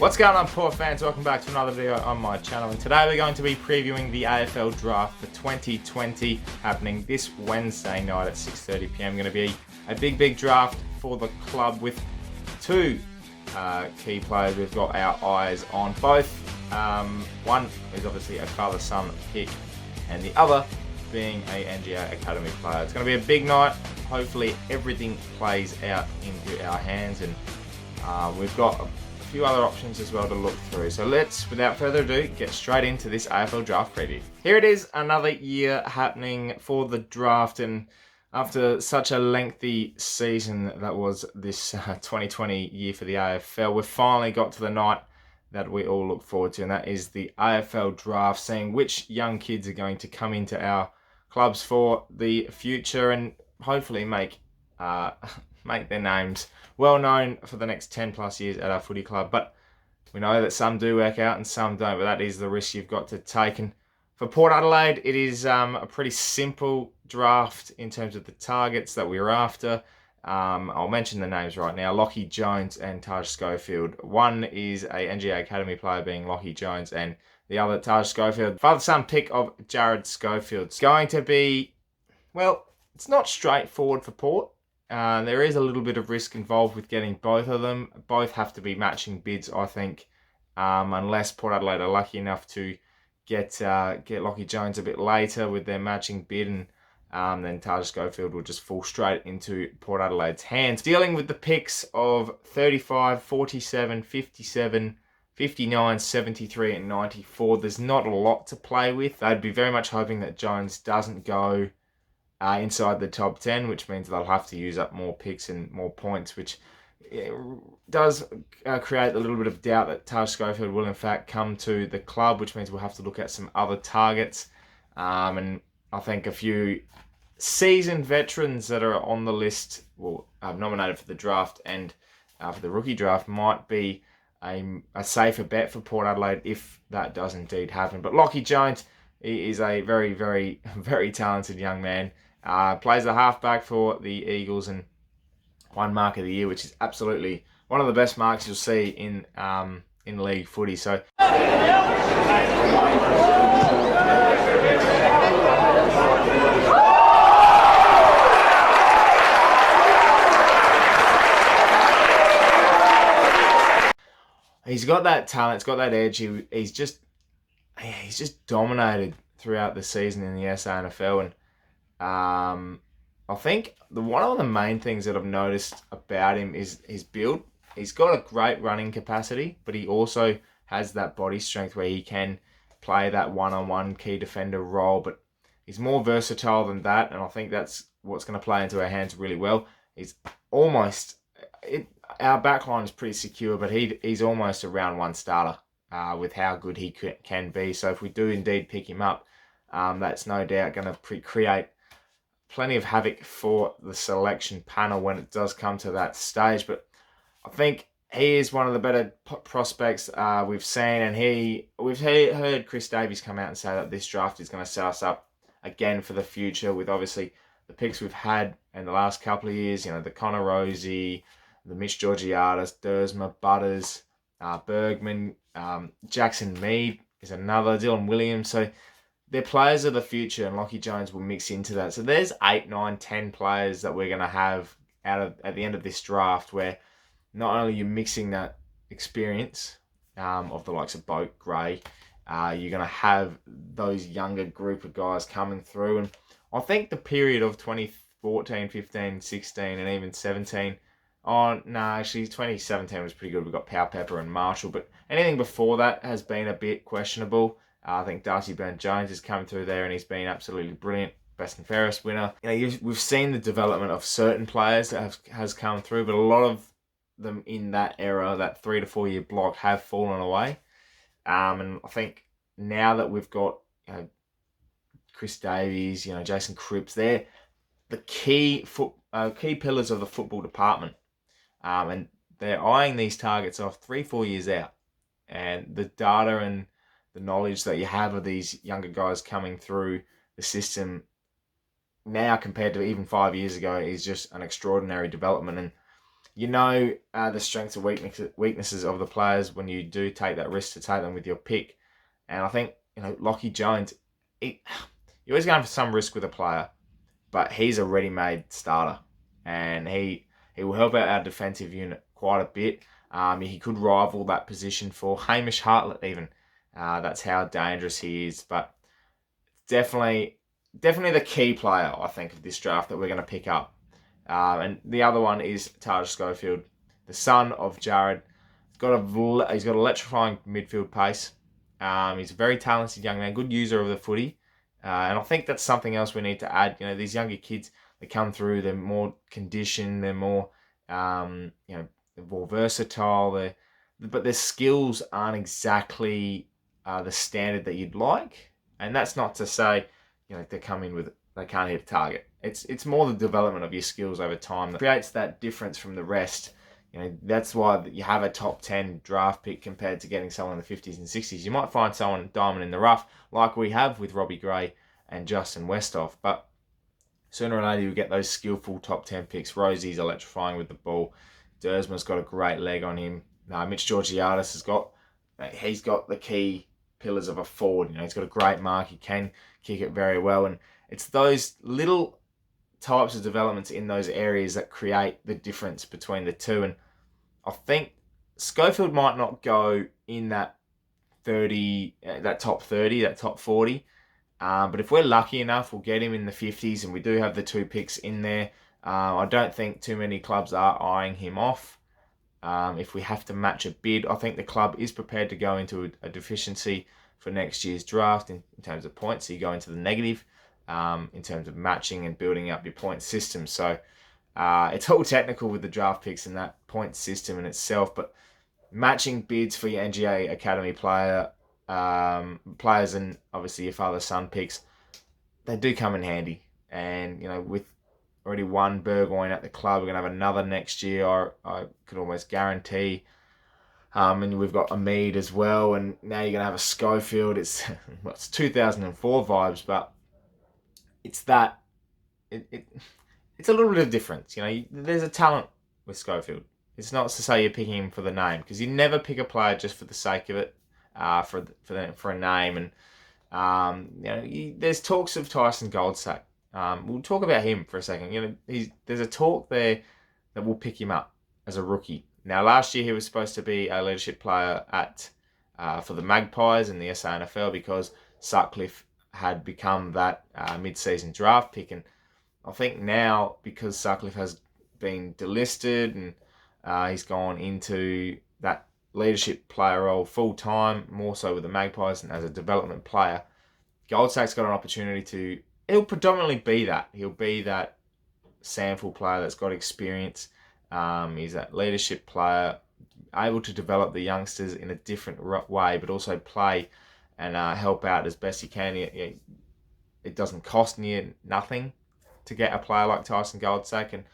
What's going on, Port fans? Welcome back to another video on my channel, and today we're going to be previewing the AFL draft for 2020 happening this Wednesday night at 6:30 p.m. Going to be a big draft for the club with two key players we've got our eyes on. Both, one is obviously a father-son pick and the other being a NGA Academy player. It's going to be a big night. Hopefully everything plays out into our hands, and we've got a few other options as well to look through. So let's, without further ado, get straight into this AFL draft preview. Here it is, another year happening for the draft, and after such a lengthy season that was this 2020 year for the AFL, we've finally got to the night that we all look forward to, and that is the AFL draft, seeing which young kids are going to come into our clubs for the future and hopefully make their names well known for the next 10 plus years at our footy club. But we know that some do work out and some don't, but that is the risk you've got to take. And for Port Adelaide, it is a pretty simple draft in terms of the targets that we're after. I'll mention the names right now: Lockie Jones and Taj Schofield. One is a NGA Academy player, being Lockie Jones, and the other, Taj Schofield, father-son pick of Jared Schofield. It's going to be, well, it's not straightforward for Port. There is a little bit of risk involved with getting both of them. Both have to be matching bids, I think, unless Port Adelaide are lucky enough to get Lockie Jones a bit later with their matching bid, and then Taj Schofield will just fall straight into Port Adelaide's hands. Dealing with the picks of 35, 47, 57, 59, 73 and 94, there's not a lot to play with. They'd be very much hoping that Jones doesn't go inside the top 10, which means they'll have to use up more picks and more points, which does create a little bit of doubt that Taj Schofield will in fact come to the club, which means we'll have to look at some other targets. And I think a few seasoned veterans that are on the list, well, nominated for the draft and for the rookie draft, might be a safer bet for Port Adelaide if that does indeed happen. But Lockie Jones, he is a very talented young man. Plays a halfback for the Eagles and won Mark of the Year, which is absolutely one of the best marks you'll see in league footy. So he's got that talent, he's got that edge. He's just dominated throughout the season in the SANFL, and I think one of the main things that I've noticed about him is his build. He's got a great running capacity, but he also has that body strength where he can play that one-on-one key defender role, but he's more versatile than that, and I think that's what's going to play into our hands really well. He's almost... our backline is pretty secure, but he's almost a round one starter with how good he can be. So if we do indeed pick him up, that's no doubt going to create plenty of havoc for the selection panel when it does come to that stage. But I think he is one of the better prospects we've seen, and we've heard Chris Davies come out and say that this draft is going to set us up again for the future, with obviously the picks we've had in the last couple of years. You know, the Connor Rosie, the Mitch Georgiadis, Dersma, Butters, Bergman, Jackson Mead is another, Dylan Williams. So they're players of the future, and Lockie Jones will mix into that. So there's 8, 9, 10 players that we're going to have at the end of this draft, where not only you're mixing that experience of the likes of Boat, Gray, you're going to have those younger group of guys coming through. And I think the period of 2014, 15, 16, and even 17... actually 2017 was pretty good. We've got Power Pepper and Marshall, but anything before that has been a bit questionable. I think Darcy Byrne-Jones has come through there and he's been absolutely brilliant. Best and fairest winner. We've seen the development of certain players that has come through, but a lot of them in that era, that 3 to 4 year block, have fallen away. And I think now that we've got Chris Davies, Jason Cripps, they're the key pillars of the football department. And they're eyeing these targets off 3-4 years out. And the data and the knowledge that you have of these younger guys coming through the system now compared to even 5 years ago is just an extraordinary development. And You know the strengths and weaknesses of the players when you do take that risk to take them with your pick. And I think, Lockie Jones, you're always going for some risk with a player, but he's a ready-made starter, and he will help out our defensive unit quite a bit. He could rival that position for Hamish Hartlett even. That's how dangerous he is. But definitely the key player, I think, of this draft that we're going to pick up. And the other one is Taj Schofield, the son of Jared. He's got electrifying midfield pace. He's a very talented young man, good user of the footy. And I think that's something else we need to add. These younger kids, they come through, they're more conditioned, they're more, they're more versatile. But their skills aren't exactly the standard that you'd like. And that's not to say, they come in with, they can't hit a target. It's more the development of your skills over time that creates that difference from the rest. That's why you have a top 10 draft pick compared to getting someone in the 50s and 60s. You might find someone diamond in the rough, like we have with Robbie Gray and Justin Westhoff. But sooner or later, you get those skillful top 10 picks. Rosie's electrifying with the ball. Dersman's got a great leg on him. Mitch Georgiadis he's got the key pillars of a forward. He's got a great mark. He can kick it very well. And it's those little types of developments in those areas that create the difference between the two. And I think Schofield might not go in that 30, that top 30, that top 40. But if we're lucky enough, we'll get him in the 50s, and we do have the 2 picks in there. I don't think too many clubs are eyeing him off. If we have to match a bid, I think the club is prepared to go into a deficiency for next year's draft in terms of points. So you go into the negative in terms of matching and building up your point system. So it's all technical with the draft picks and that point system in itself. But matching bids for your NGA Academy players and obviously your father-son picks, they do come in handy. And, with already one Burgoyne at the club, we're going to have another next year, I could almost guarantee. And we've got Amid as well, and now you're going to have a Schofield. It's 2004 vibes, but it's that. It's a little bit of difference. There's a talent with Schofield. It's not to say you're picking him for the name, because you never pick a player just for the sake of it, for a name. And there's talks of Tyson Goldsack. We'll talk about him for a second. There's a talk there that we'll pick him up as a rookie. Now, last year he was supposed to be a leadership player for the Magpies in the SANFL because Sutcliffe had become that mid-season draft pick. And I think now, because Sutcliffe has been delisted and he's gone into that leadership player role full-time, more so with the Magpies and as a development player, Goldsack's got an opportunity he'll predominantly be that. He'll be that sample player that's got experience. He's that leadership player, able to develop the youngsters in a different way, but also play and help out as best he can. It doesn't cost nothing to get a player like Tyson Goldsack, and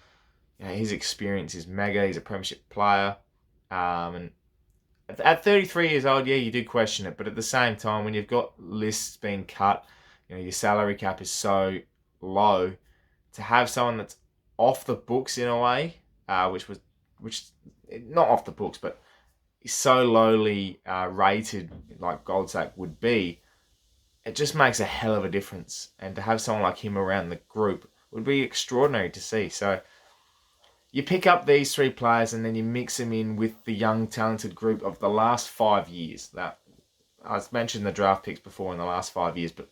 his experience is mega. He's a premiership player, and at 33 years old, you do question it, but at the same time, when you've got lists being cut, your salary cap is so low, to have someone that's off the books in a way, which not off the books, but is so lowly rated like Goldsack would be, it just makes a hell of a difference. And to have someone like him around the group would be extraordinary to see. So you pick up these 3 players and then you mix them in with the young, talented group of the last 5 years. That I've mentioned the draft picks before in the last 5 years, but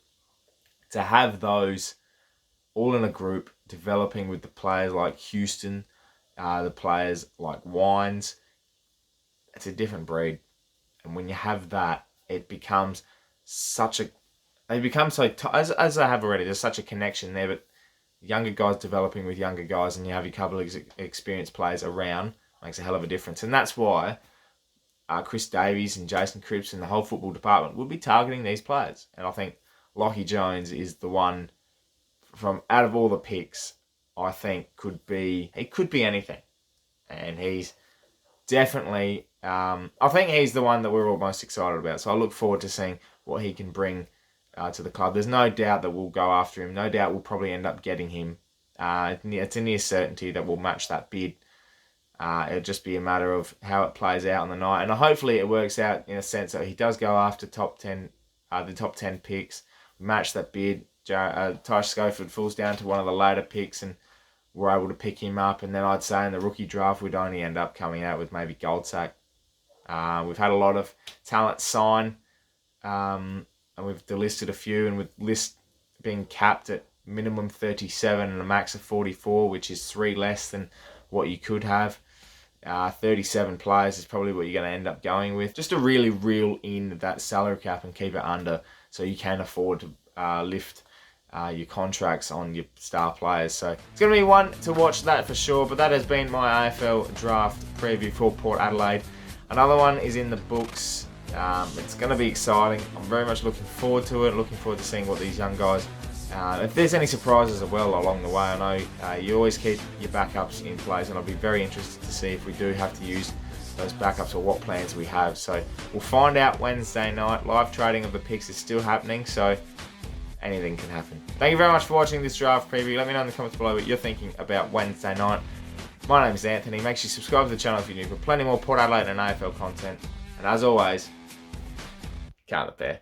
to have those all in a group, developing with the players like Houston, the players like Wines, it's a different breed. And when you have that, it becomes such a... They become so... As I have already, there's such a connection there, but younger guys developing with younger guys and you have a couple of experienced players around makes a hell of a difference. And that's why Chris Davies and Jason Cripps and the whole football department will be targeting these players. And I think Lockie Jones is the one from out of all the picks, I think could be anything. And he's definitely, I think he's the one that we're all most excited about. So I look forward to seeing what he can bring to the club. There's no doubt that we'll go after him. No doubt we'll probably end up getting him. It's a near certainty that we'll match that bid. It'll just be a matter of how it plays out on the night, and hopefully it works out in a sense that he does go after the top 10 picks, match that bid. Tyson Schofield falls down to one of the later picks, and we're able to pick him up. And then I'd say in the rookie draft we'd only end up coming out with maybe Goldsack. We've had a lot of talent sign, and we've delisted a few, and with list being capped at minimum 37 and a max of 44, which is 3 less than what you could have. 37 players is probably what you're going to end up going with, just to really reel in that salary cap and keep it under, so you can afford to lift your contracts on your star players. So it's going to be one to watch that for sure. But that has been my AFL draft preview for Port Adelaide. Another one is in the books. It's going to be exciting. I'm very much looking forward to it. Looking forward to seeing what these young guys. If there's any surprises as well along the way, I know you always keep your backups in place, and I'll be very interested to see if we do have to use those backups or what plans we have. So we'll find out Wednesday night. Live trading of the picks is still happening, so anything can happen. Thank you very much for watching this draft preview. Let me know in the comments below what you're thinking about Wednesday night. My name is Anthony. Make sure you subscribe to the channel if you're new for plenty more Port Adelaide and AFL content. And as always, count the pair.